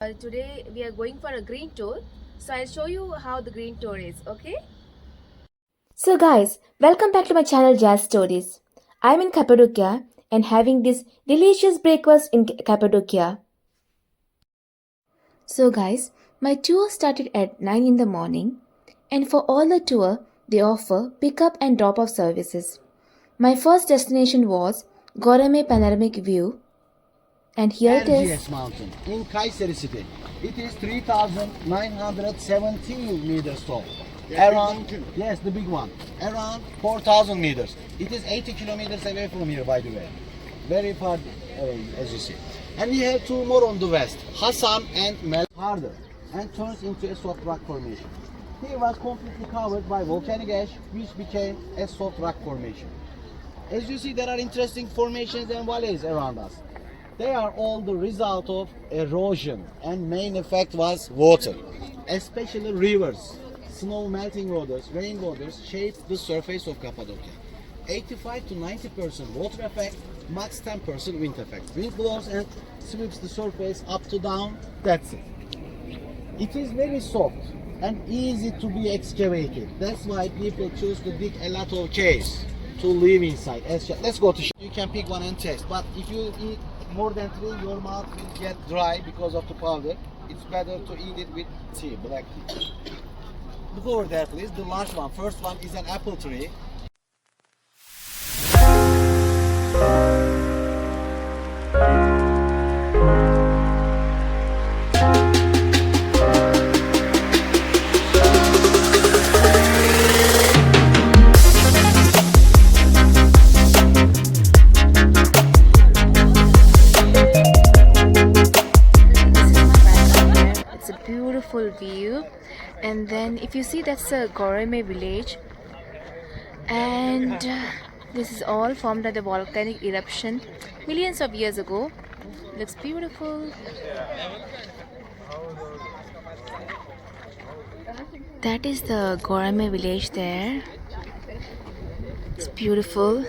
Today we are going for a green tour. So I'll show you how the green tour is, okay? So guys, welcome back to my channel Jazz Stories. I'm in Cappadocia and having this delicious breakfast in Cappadocia. So guys, my tour started at 9 in the morning and for all the tour they offer pick-up and drop-off services. My first destination was Gorame Panoramic View and here it is. RGS Mountain in Kayseri City. It is 3,917 meters tall. Yes, the big one. Around 4,000 meters. It is 80 kilometers away from here, by the way. Very far away, as you see. And we have two more on the west, Hassan and Mel harder, and turns into a soft rock formation. Here was completely covered by volcanic ash, which became a soft rock formation. As you see, there are interesting formations and valleys around us. They are all the result of erosion, and main effect was water, especially rivers. Snow melting waters, rain waters shaped the surface of Cappadocia. 85 to 90% water effect, max 10% wind effect. Wind blows and sweeps the surface up to down, that's it. It is very soft and easy to be excavated. That's why people choose to dig a lot of caves to live inside. Let's go to you can pick one and taste, but if you eat more than three, your mouth will get dry because of the powder. It's better to eat it with tea, black tea. Look over there, please. The large one. First one is an apple tree. It's a beautiful view. And then if you see, that's a Goreme village. And this is all formed by the volcanic eruption millions of years ago. Looks beautiful. That is the Goreme village there. It's beautiful.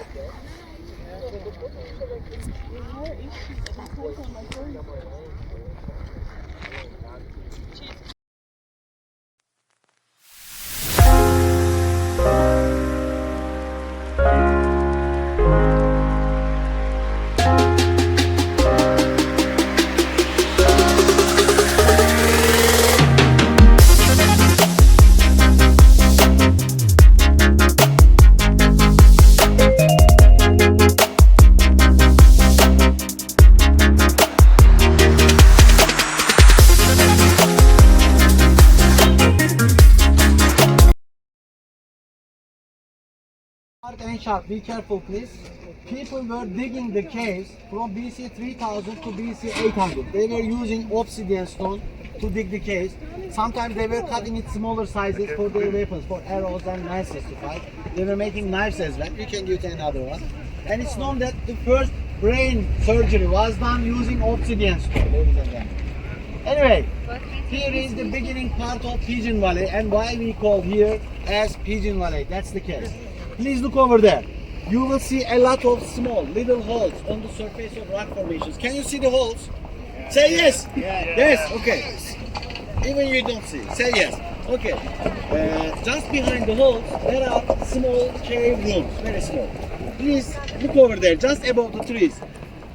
Hard and sharp, be careful please. People were digging the caves from BC 3000 to BC 800. They were using obsidian stone to dig the caves. Sometimes they were cutting it smaller sizes for their weapons, for arrows and lances to fight. They were making knives as well. We can get another one. And it's known that the first brain surgery was done using obsidian stone, ladies and gentlemen. Anyway, here is the beginning part of Pigeon Valley and why we call here as Pigeon Valley. That's the case. Please look over there. You will see a lot of small little holes on the surface of rock formations. Can you see the holes? Say yes. Yes. Okay. Even you don't see. Say yes. Okay. Just behind the holes, there are small cave rooms. Very small. Please look over there, just above the trees.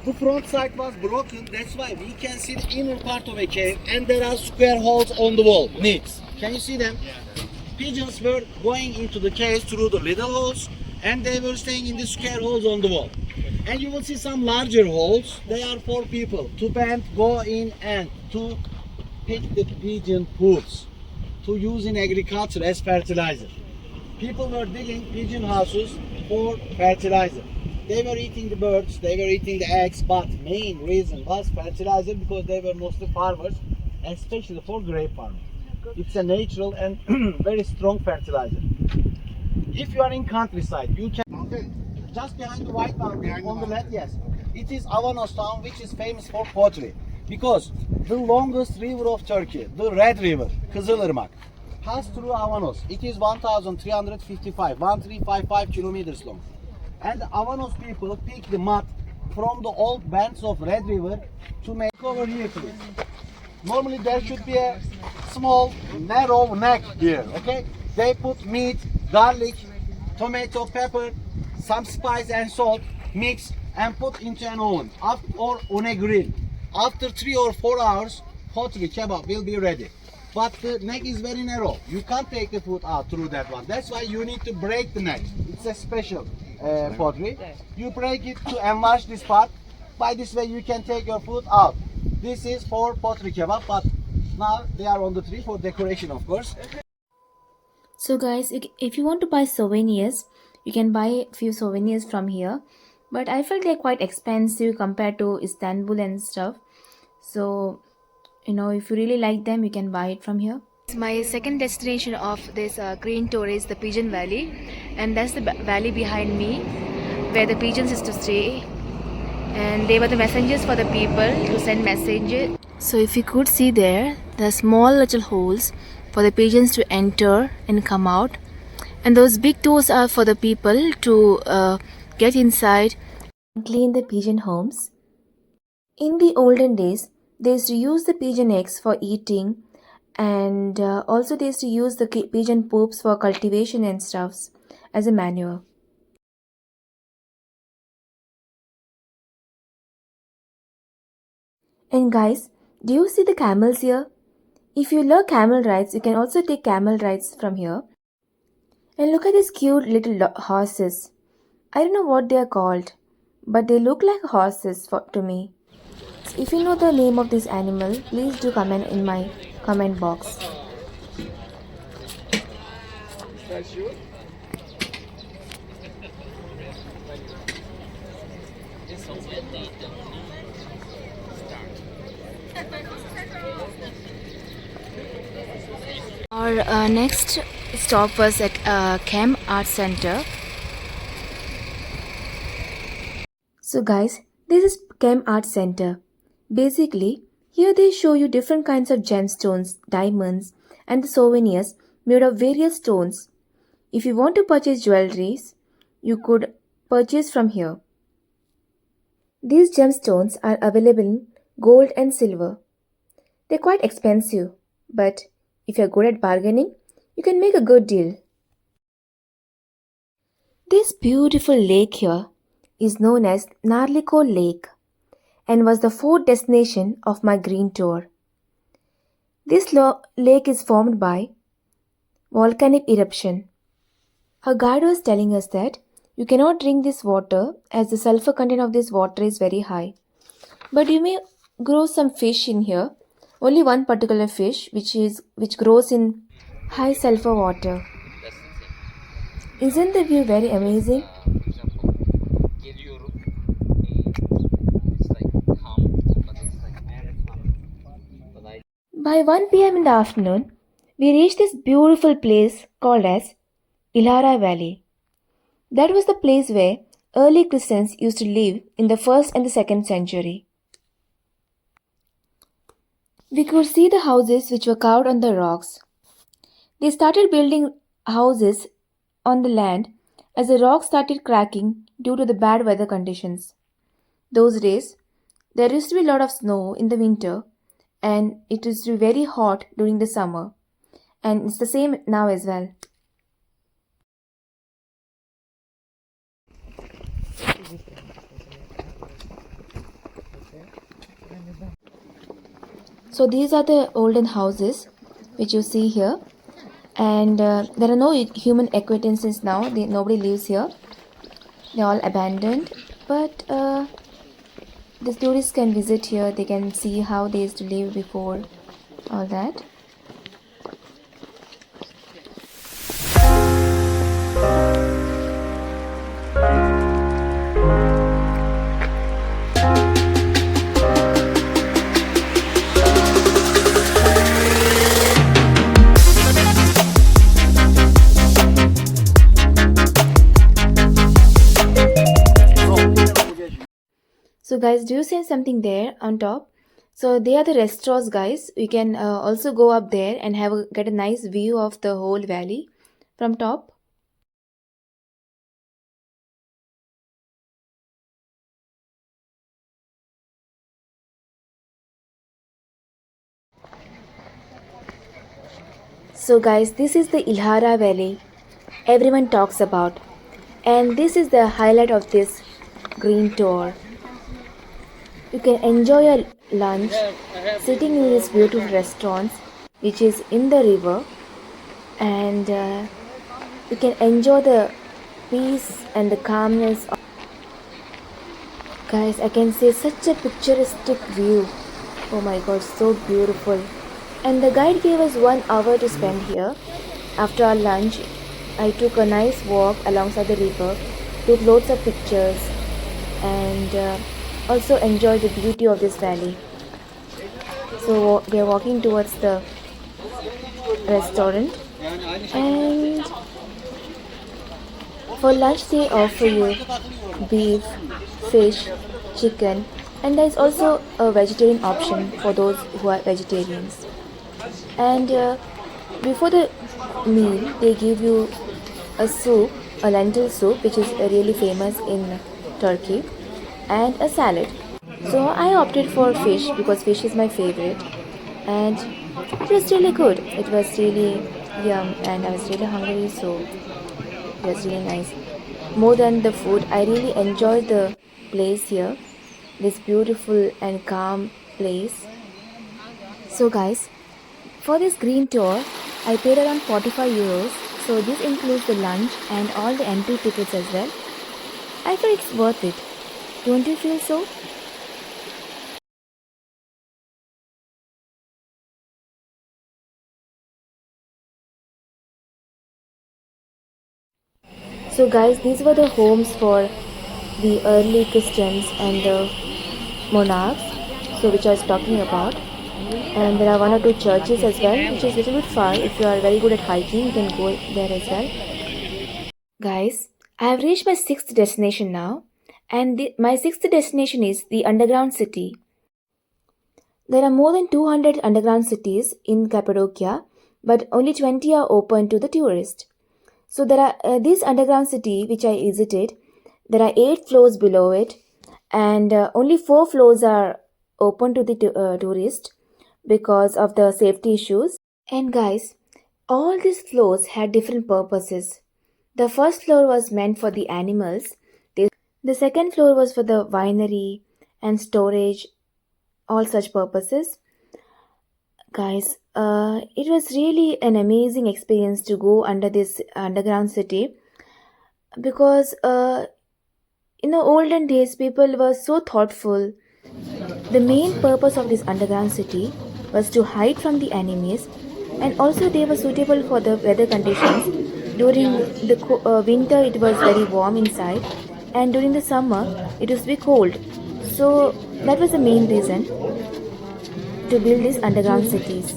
The front side was broken. That's why we can see the inner part of a cave, and there are square holes on the wall. Neat. Can you see them? Pigeons were going into the caves through the little holes, and they were staying in the square holes on the wall. And you will see some larger holes. They are for people to bend, go in, and to pick the pigeon poops to use in agriculture as fertilizer. People were digging pigeon houses for fertilizer. They were eating the birds, they were eating the eggs, but main reason was fertilizer because they were mostly farmers, especially for grape farming. It's a natural and very strong fertilizer. If you are in countryside, you can just behind the white mountain on the left, yes. It is Avanos town, which is famous for pottery. Because the longest river of Turkey, the Red River, Kızılırmak, passed through Avanos. It is 1355 kilometers long. And the Avanos people pick the mud from the old banks of Red River to make over here, please. Normally there should be a small narrow neck here, okay? They put meat, garlic, tomato, pepper, some spice and salt, mix and put into an oven or on a grill. After 3 or 4 hours, pottery kebab will be ready. But the neck is very narrow. You can't take the food out through that one. That's why you need to break the neck. It's a special pottery. You break it to enlarge this part. By this way you can take your food out. This is for pottery kebab, but now they are on the tree for decoration, of course. So guys, if you want to buy souvenirs, you can buy a few souvenirs from here. But I felt they're quite expensive compared to Istanbul and stuff. So, if you really like them, you can buy it from here. My second destination of this green tour is the Pigeon Valley, and that's the valley behind me where the pigeons used to stay, and they were the messengers for the people to send messages. So if you could see there, the small little holes for the pigeons to enter and come out, and those big doors are for the people to get inside. Clean the pigeon homes. In the olden days, they used to use the pigeon eggs for eating, and also they used to use the pigeon poops for cultivation and stuffs as a manure. And guys, do you see the camels here? If you love camel rides, you can also take camel rides from here. And look at these cute little horses. I don't know what they are called, but they look like horses to me. If you know the name of this animal, please do comment in my comment box. Our next stop was at Camp Art Center. So guys, this is Chem Art Center. Basically, here they show you different kinds of gemstones, diamonds, and the souvenirs made of various stones. If you want to purchase jewelries, you could purchase from here. These gemstones are available in gold and silver. They're quite expensive, but if you're good at bargaining, you can make a good deal. This beautiful lake here is known as Naro Lake and was the fourth destination of my green tour. This lake is formed by volcanic eruption. Our guide was telling us that you cannot drink this water as the sulfur content of this water is very high. But you may grow some fish in here. Only one particular fish which grows in high sulfur water. Isn't the view very amazing? By 1 p.m. in the afternoon, we reached this beautiful place called as Ilara Valley. That was the place where early Christians used to live in the 1st and the 2nd century. We could see the houses which were carved on the rocks. They started building houses on the land as the rocks started cracking due to the bad weather conditions. Those days, there used to be a lot of snow in the winter and it used to be very hot during the summer. And it's the same now as well. So these are the olden houses which you see here, and there are no human acquaintances now. Nobody lives here. They're all abandoned. But the tourists can visit here. They can see how they used to live before all that. So guys, do you see something there on top? So they are the restaurants, guys. You can also go up there and get a nice view of the whole valley from top. So guys, this is the Ilara Valley everyone talks about, and this is the highlight of this green tour. You can enjoy your lunch sitting in these beautiful restaurants which is in the river, and you can enjoy the peace and the calmness. Guys, I can say such a picturesque view. Oh my god, so beautiful. And the guide gave us 1 hour to spend here. After our lunch, I took a nice walk alongside the river, took loads of pictures, and also enjoyed the beauty of this valley. So we are walking towards the restaurant, and for lunch they offer you beef, fish, chicken, and there is also a vegetarian option for those who are vegetarians. And before the meal, they give you a soup, a lentil soup, which is really famous in Turkey, and a salad. So I opted for fish because fish is my favorite, and it was really good. It was really yum, and I was really hungry, so it was really nice. More than the food, I really enjoyed the place here, this beautiful and calm place. So guys, for this green tour, I paid around 45 euros. So this includes the lunch and all the entry tickets as well. I feel it's worth it. Don't you feel so? So guys, these were the homes for the early Christians and the monarchs, so which I was talking about. And there are 1 or 2 churches as well, which is a little bit far. If you are very good at hiking, you can go there as well. Guys, I have reached my 6th destination now, and my 6th destination is the underground city. There are more than 200 underground cities in Cappadocia, but only 20 are open to the tourist. So there are this underground city which I visited. There are 8 floors below it, and only 4 floors are open to the tourist because of the safety issues. And guys, all these floors had different purposes. The first floor was meant for the animals. The second floor was for the winery and storage, all such purposes. Guys, it was really an amazing experience to go under this underground city because in the olden days people were so thoughtful. The main purpose of this underground city was to hide from the enemies, and also they were suitable for the weather conditions. During the winter it was very warm inside, and during the summer it was very cold. So that was the main reason to build these underground cities.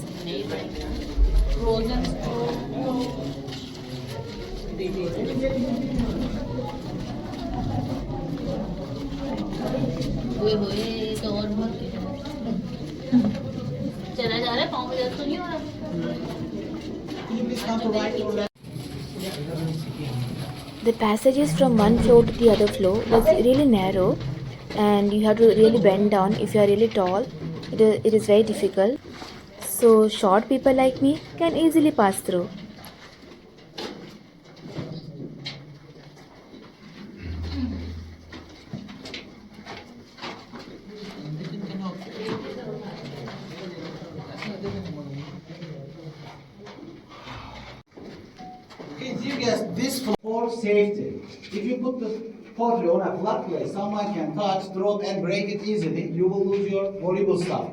The passages from one floor to the other floor was really narrow, and you have to really bend down. If you are really tall, it is very difficult. So short people like me can easily pass through. Okay, dear guests, this for safety. If you put the pottery on a flat place, someone can touch, drop, and break it easily. You will lose your valuable stuff.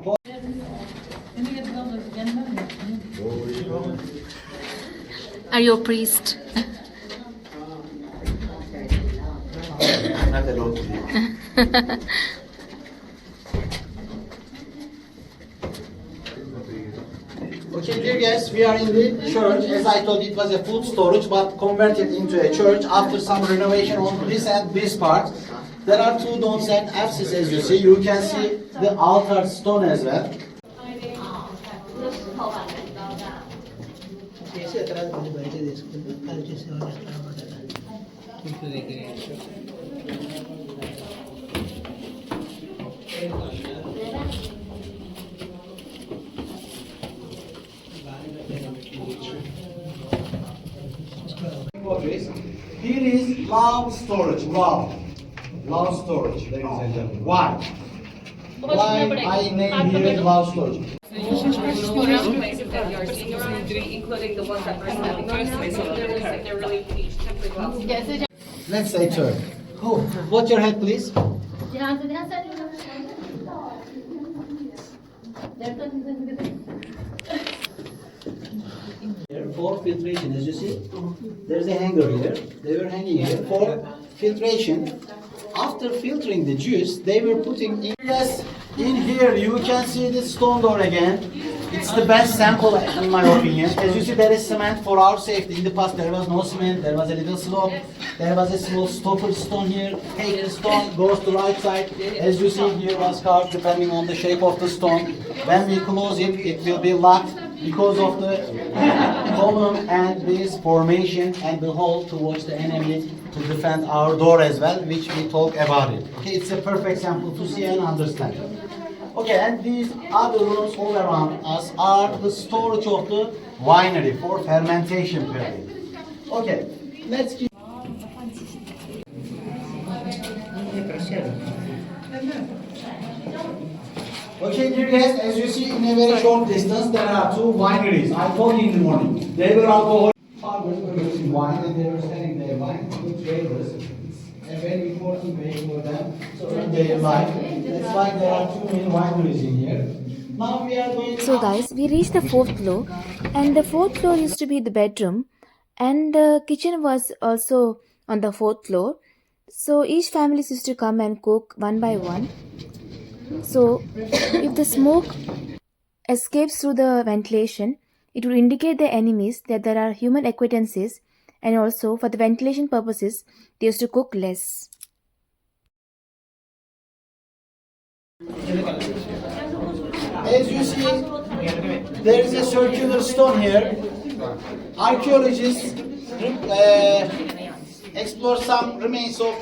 Are you a priest? Okay, dear guests, we are in the church. As I told, it was a food storage, but converted into a church after some renovation on this and this part. There are 2 domes and apses, as you see. You can see the altar stone as well. office. Here is love storage. Love storage, ladies and gentlemen. Why? Why I name here love storage? Places that you are seeing around, including the ones that we're stepping on now, so they're really simply well. Let's say turn. Oh, what's your head, please? Here for filtration, as you see, there's a hanger here. They were hanging here for filtration. After filtering the juice, they were putting in. Yes, in here you can see the stone door again. It's the best sample in my opinion. As you see, there is cement for our safety. In the past, there was no cement. There was a little slope. There was a small stopper stone here. Take the stone, goes to right side. As you see, here was carved depending on the shape of the stone. When we close it, it will be locked because of the column and this formation and the hole towards the enemy to defend our door as well, which we talk about it. Okay, it's a perfect sample to see and understand. Okay, and these other rooms all around us are the storage of the winery for fermentation period. Okay, let's keep. Okay, dear guests, as you see in a very short distance, there are two wineries. I told you in the morning. They were alcohol farmers producing wine and they were selling their wine to traders. It's a very important way for them to earn their life. That's why there are two main wineries in here. Now we are going. So guys, we reached the 4th floor, and the 4th floor used to be the bedroom, and the kitchen was also on the 4th floor. So each family used to come and cook one by one. So if the smoke escapes through the ventilation, it would indicate the enemies that there are human acquaintances, and also for the ventilation purposes, they used to cook less. As you see, there is a circular stone here. Archaeologists explore some remains of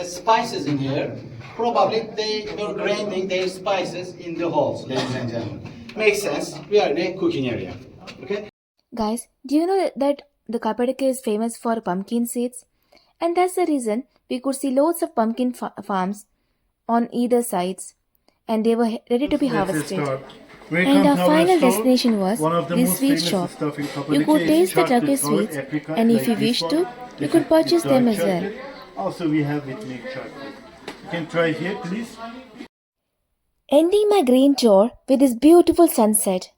spices in here. Probably they were grinding their spices in the holes, ladies and gentlemen. Makes sense. We are in a cooking area. Okay. Guys, do you know that the Capadocia is famous for pumpkin seeds? And that's the reason we could see loads of pumpkin farms on either sides, and they were ready to be harvested. And our final destination was this sweet shop. You could taste the Turkish sweets, and if you wish to, you could purchase them as well. Also, we have with milk chocolate. You can try here, please. Ending my green tour with this beautiful sunset.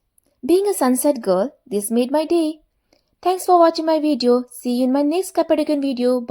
Being a sunset girl, this made my day. Thanks for watching my video. See you in my next Cappadocian video. Bye.